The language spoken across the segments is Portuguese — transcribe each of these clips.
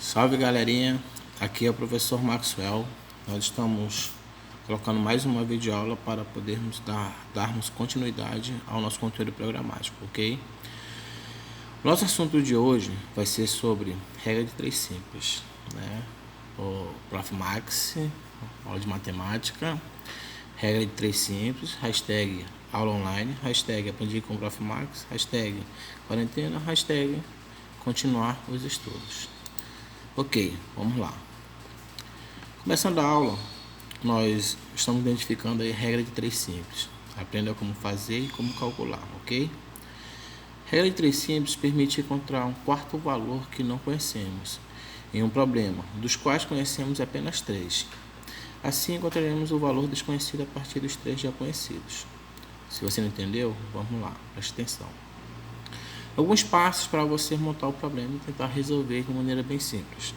Salve galerinha, aqui é o professor Maxwell. Nós estamos colocando mais uma videoaula para podermos darmos continuidade ao nosso conteúdo programático, ok? Nosso assunto de hoje vai ser sobre regra de 3 simples, né? O Prof. Max, aula de matemática, regra de 3 simples, hashtag aula online, hashtag aprendi com o Prof. Max, hashtag quarentena, hashtag continuar os estudos. Ok, vamos lá. Começando a aula, nós estamos identificando a regra de 3 simples. Aprenda como fazer e como calcular, ok? Regra de 3 simples permite encontrar um quarto valor que não conhecemos em um problema, dos quais conhecemos apenas 3. Assim, encontraremos o valor desconhecido a partir dos 3 já conhecidos. Se você não entendeu, vamos lá, preste atenção. Alguns passos para você montar o problema e tentar resolver de maneira bem simples.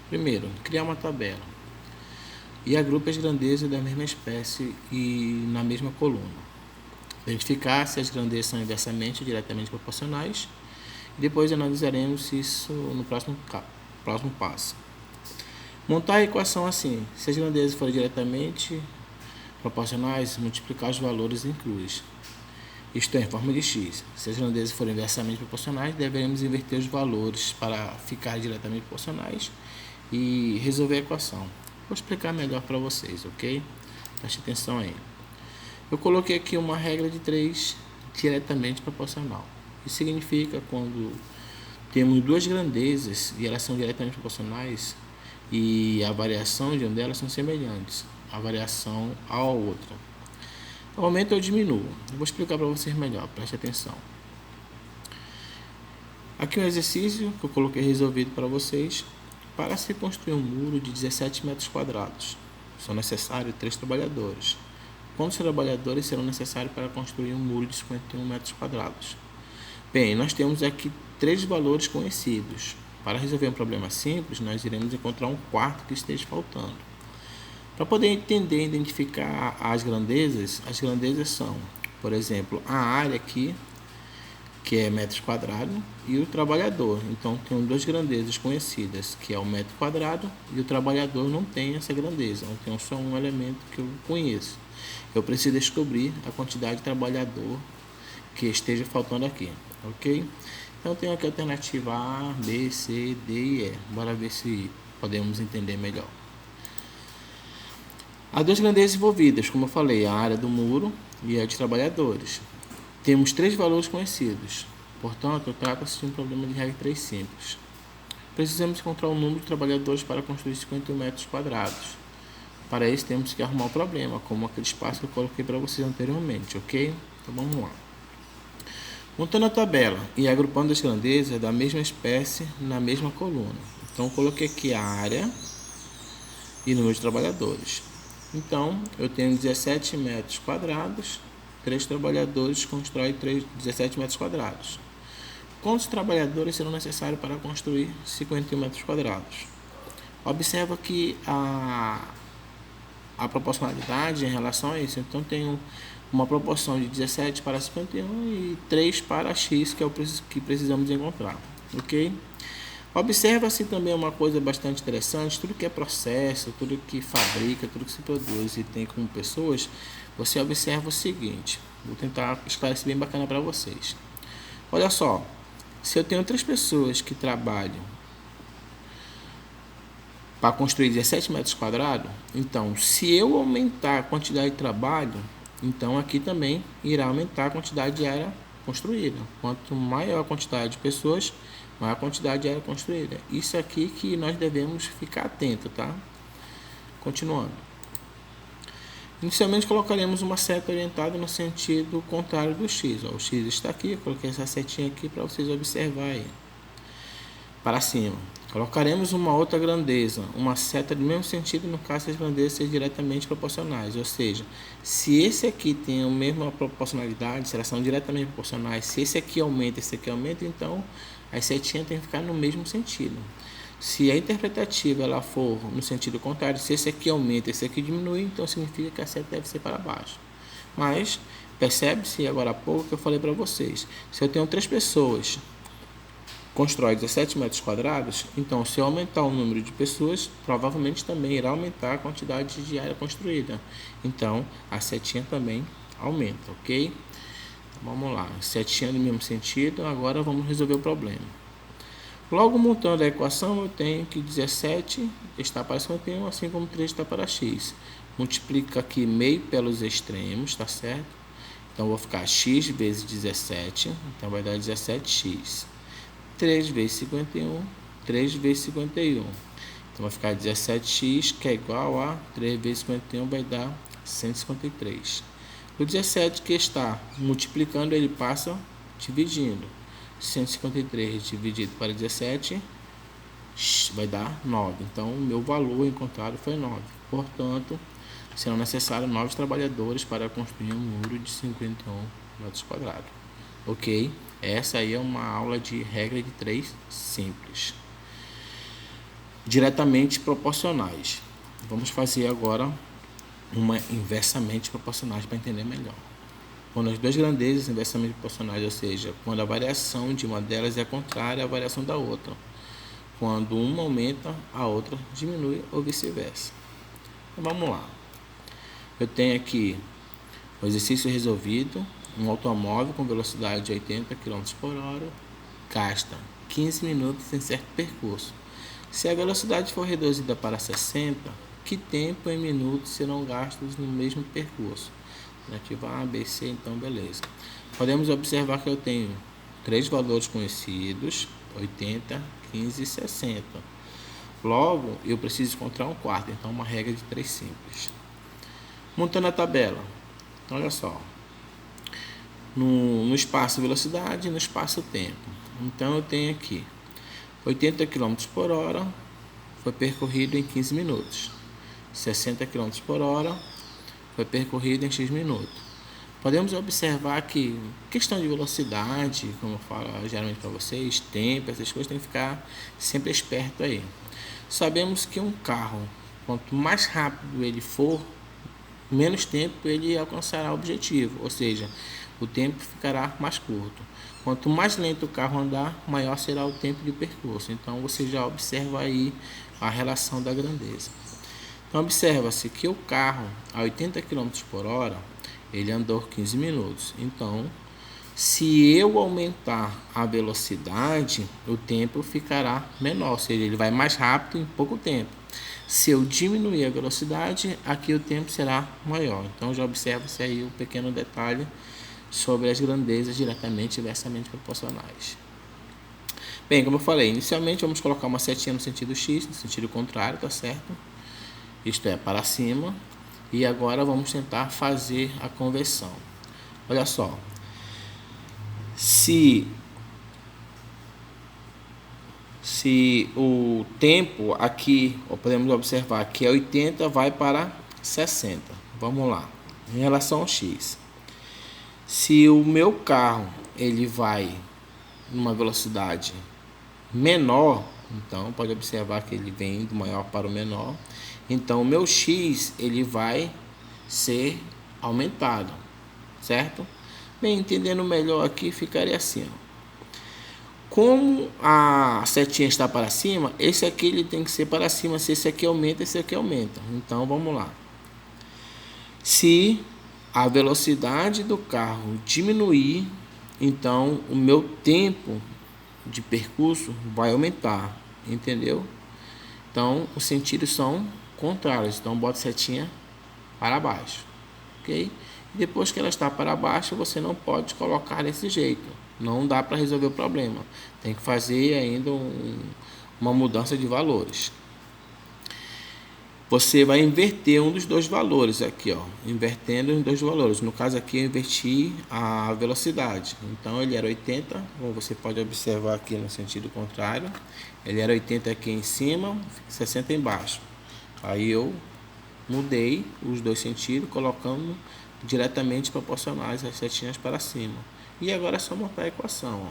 Primeiro, criar uma tabela e agrupe as grandezas da mesma espécie e na mesma coluna. Identificar se as grandezas são inversamente ou diretamente proporcionais e depois analisaremos isso no próximo passo. Montar a equação assim: se as grandezas forem diretamente proporcionais, multiplicar os valores em cruz. Isto é, em forma de x. Se as grandezas forem inversamente proporcionais, deveremos inverter os valores para ficar diretamente proporcionais e resolver a equação. Vou explicar melhor para vocês, ok? Preste atenção aí. Eu coloquei aqui uma regra de 3 diretamente proporcional. Isso significa quando temos duas grandezas e elas são diretamente proporcionais e a variação de uma delas são semelhantes, a variação à outra. Eu aumento ou diminuo. Eu vou explicar para vocês melhor, preste atenção. Aqui um exercício que eu coloquei resolvido para vocês. Para se construir um muro de 17 metros quadrados, são necessários 3 trabalhadores. Quantos trabalhadores serão necessários para construir um muro de 51 metros quadrados? Bem, nós temos aqui 3 valores conhecidos. Para resolver um problema simples, nós iremos encontrar um quarto que esteja faltando. Para poder entender e identificar as grandezas são, por exemplo, a área aqui, que é metros quadrados, e o trabalhador. Então, tem duas grandezas conhecidas, que é o metro quadrado, e o trabalhador não tem essa grandeza, não tem só um elemento que eu conheço. Eu preciso descobrir a quantidade de trabalhador que esteja faltando aqui, ok? Então, eu tenho aqui a alternativa A, B, C, D e E. Bora ver se podemos entender melhor. Há duas grandezas envolvidas, como eu falei, a área do muro e a de trabalhadores. Temos 3 valores conhecidos, portanto, trata-se de um problema de regra 3 simples. Precisamos encontrar o número de trabalhadores para construir 51 metros quadrados. Para isso, temos que arrumar o problema, como aquele espaço que eu coloquei para vocês anteriormente, ok? Então, vamos lá. Montando a tabela e agrupando as grandezas da mesma espécie na mesma coluna. Então, eu coloquei aqui a área e o número de trabalhadores. Então, eu tenho 17 metros quadrados, 3 trabalhadores constroem 17 metros quadrados. Quantos trabalhadores serão necessários para construir 51 metros quadrados? Observa que a proporcionalidade em relação a isso. Então, tenho uma proporção de 17 para 51 e 3 para x, que é o que precisamos encontrar, ok? Observa-se também uma coisa bastante interessante: tudo que é processo, tudo que fabrica, tudo que se produz e tem como pessoas, você observa o seguinte. Vou tentar esclarecer bem bacana para vocês. Olha só, se eu tenho 3 pessoas que trabalham para construir 17 metros quadrados, então se eu aumentar a quantidade de trabalho, então aqui também irá aumentar a quantidade de área construída. Quanto maior a quantidade de pessoas, maior a quantidade de área construída. Isso aqui que nós devemos ficar atento, tá? Continuando. Inicialmente colocaremos uma seta orientada no sentido contrário do x. O x está aqui, eu coloquei essa setinha aqui para vocês observarem. Para cima. Colocaremos uma outra grandeza, uma seta do mesmo sentido no caso se as grandezas sejam diretamente proporcionais. Ou seja, se esse aqui tem a mesma proporcionalidade, se elas são diretamente proporcionais, se esse aqui aumenta, então as setinhas têm que ficar no mesmo sentido. Se a interpretativa ela for no sentido contrário, se esse aqui aumenta, esse aqui diminui, então significa que a seta deve ser para baixo. Mas percebe-se agora há pouco que eu falei para vocês. Se eu tenho 3 pessoas constrói 17 metros quadrados, então se eu aumentar o número de pessoas, provavelmente também irá aumentar a quantidade de área construída. Então, a setinha também aumenta, ok? Então, vamos lá, setinha no mesmo sentido, agora vamos resolver o problema. Logo, montando a equação, eu tenho que 17 está para 51, assim como 3 está para x. Multiplica aqui meio pelos extremos, tá certo? Então, vou ficar x vezes 17, então vai dar 17x. 3 vezes 51, 3 vezes 51. Então, vai ficar 17x, que é igual a 3 vezes 51, vai dar 153. O 17 que está multiplicando, ele passa dividindo. 153 dividido para 17 vai dar 9. Então, o meu valor encontrado foi 9. Portanto, serão necessários 9 trabalhadores para construir um muro de 51 metros quadrados. Ok? Essa aí é uma aula de regra de 3 simples. Diretamente proporcionais. Vamos fazer agora uma inversamente proporcionais para entender melhor. Quando as duas grandezas inversamente proporcionais, ou seja, quando a variação de uma delas é contrária à variação da outra. Quando uma aumenta, a outra diminui ou vice-versa. Então, vamos lá. Eu tenho aqui o exercício resolvido. Um automóvel com velocidade de 80 km por hora gasta 15 minutos em certo percurso. Se a velocidade for reduzida para 60, que tempo em minutos serão gastos no mesmo percurso? Alternativa A, B, C, então beleza. Podemos observar que eu tenho 3 valores conhecidos, 80, 15 e 60. Logo, eu preciso encontrar um quarto, então uma regra de 3 simples. Montando a tabela. Então, olha só. No espaço velocidade e no espaço tempo. Então, eu tenho aqui 80 km por hora foi percorrido em 15 minutos. 60 km por hora foi percorrido em X minutos. Podemos observar que questão de velocidade, como eu falo geralmente para vocês, tempo, essas coisas, tem que ficar sempre esperto aí. Sabemos que um carro, quanto mais rápido ele for, menos tempo ele alcançará o objetivo, ou seja, o tempo ficará mais curto. Quanto mais lento o carro andar, maior será o tempo de percurso. Então, você já observa aí a relação da grandeza. Então, observa-se que o carro a 80 km por hora, ele andou 15 minutos. Então, se eu aumentar a velocidade, o tempo ficará menor, ou seja, ele vai mais rápido em pouco tempo. Se eu diminuir a velocidade, aqui o tempo será maior. Então, já observa-se aí o pequeno detalhe sobre as grandezas diretamente e inversamente proporcionais. Bem, como eu falei, inicialmente vamos colocar uma setinha no sentido X, no sentido contrário, tá certo? Isto é, para cima. E agora vamos tentar fazer a conversão. Olha só. Se o tempo aqui, podemos observar que é 80, vai para 60. Vamos lá. Em relação ao X. Se o meu carro ele vai numa velocidade menor, então pode observar que ele vem do maior para o menor. Então o meu X ele vai ser aumentado, certo? Bem, entendendo melhor aqui, ficaria assim, ó. Como a setinha está para cima, esse aqui ele tem que ser para cima. Se esse aqui aumenta, esse aqui aumenta. Então vamos lá. Se a velocidade do carro diminuir, então o meu tempo de percurso vai aumentar, entendeu? Então os sentidos são contrários, então bota a setinha para baixo, ok? Depois que ela está para baixo, você não pode colocar desse jeito, não dá para resolver o problema, tem que fazer ainda uma mudança de valores. Você vai inverter um dos dois valores aqui, ó, invertendo os dois valores. No caso aqui eu inverti a velocidade. Então ele era 80, como você pode observar aqui no sentido contrário. Ele era 80 aqui em cima, 60 embaixo. Aí eu mudei os dois sentidos, colocando diretamente proporcionais as setinhas para cima. E agora é só montar a equação, ó.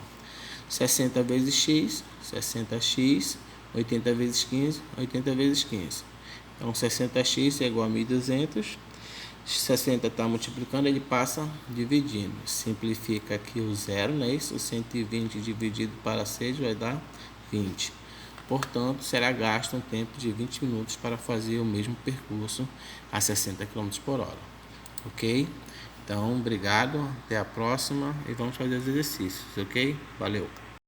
60 vezes x, 60x, 80 vezes 15, 80 vezes 15. Então, 60x é igual a 1.200, 60 está multiplicando, ele passa dividindo. Simplifica aqui o zero, não é isso? 120 dividido para 6 vai dar 20. Portanto, será gasto um tempo de 20 minutos para fazer o mesmo percurso a 60 km por hora. Ok? Então, obrigado, até a próxima e vamos fazer os exercícios, ok? Valeu!